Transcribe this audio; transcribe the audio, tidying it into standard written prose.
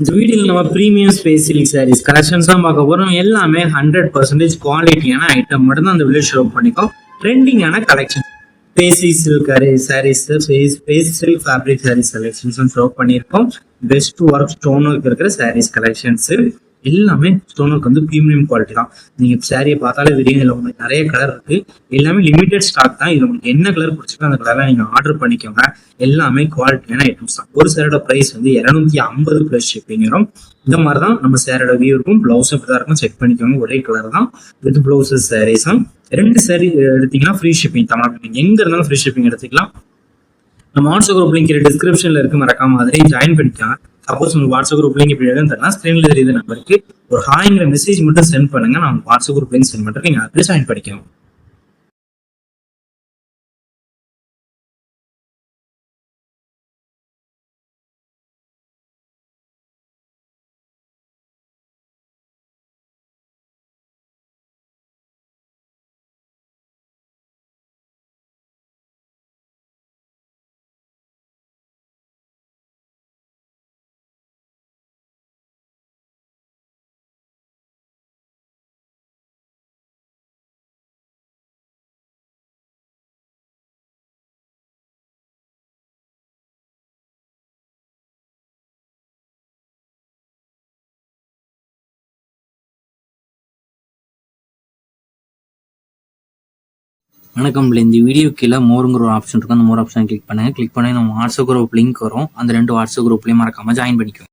இந்த வீடியோவில் நம்ம premium space silk sarees collections தான் பார்க்க போகிறோம். எல்லாமே 100% குவாலிட்டியான ஐட்டம் மட்டும் தான் அந்த வீடியோ ஷோ பண்ணிக்கோம். ட்ரெண்டிங்கான கலெக்ஷன் பேசி silk sarees, space silk fabric sarees collections show பண்ணியிருக்கோம். பெஸ்ட் ஒர்க் ஸ்டோன் ஒர்க் இருக்கிற சாரீஸ் கலெக்ஷன்ஸ் எல்லாமே ஸ்டோன் ஒர்க் வந்து ப்ரீமியம் குவாலிட்டி தான். நீங்கள் சாரியை பார்த்தாலே தெரியும், இதில் உங்களுக்கு நிறைய கலர் இருக்கு. எல்லாமே லிமிடெட் ஸ்டாக் தான். இது உங்களுக்கு என்ன கலர் பிடிச்சிருக்கோ அந்த கலரை நீங்கள் ஆர்டர் பண்ணிக்கோங்க. எல்லாமே குவாலிட்டியான ஐட்டம்ஸ் தான். ஒரு சாரோட ப்ரைஸ் வந்து 250 + ஷிப்பிங் வரும். இந்த மாதிரி தான் நம்ம சாரோட வியூ இருக்கும். ப்ளவுஸ் எப்படி தான் இருக்கும் செக் பண்ணிக்கோங்க. ஒரே கலர் தான் வித் ப்ளவுஸஸ் சாரீஸும். 2 சாரீ எடுத்தீங்கன்னா ஃப்ரீ ஷிப்பிங் தமிழ்நாட்டில் நீங்கள் எங்கே இருந்தாலும் ஃப்ரீ ஷிப்பிங் எடுத்துக்கலாம். நம்ம வாட்ஸ்அப் குரூப் லிங்க் டிஸ்கிரிப்ஷன்ல இருக்கு, மறக்காம அதிலே ஜாயின் பண்ணிக்கலாம். சப்போஸ் உங்களுக்கு வாட்ஸ்அப் குரூப் லிங்க் இப்படி எழுதுனா ஸ்கிரீன்ல தெரியுது நம்பருக்கு ஒரு ஹாய்ங்கிற மெசேஜ் மட்டும் சென்ட் பண்ணுங்க. நான் வாட்ஸ்அப் குரூப் லிங்க் சென்ட் பண்றேன், நீங்க அதிலே ஜாயின் பண்ணிக்கலாம். வணக்கம். இந்த வீடியோ கீழே மோருங்கிற ஒரு ஆப்ஷன் இருக்கும். அந்த மோர் ஆப்ஷன் கிளிக் பண்ணுங்க. கிளிக் பண்ணி நம்ம வாட்ஸ்அப் குரூப் லிங்க் வரும். அந்த 2 வாட்ஸ்அப் குரூப்லையும் மறக்காம ஜாயின் பண்ணிக்கோங்க.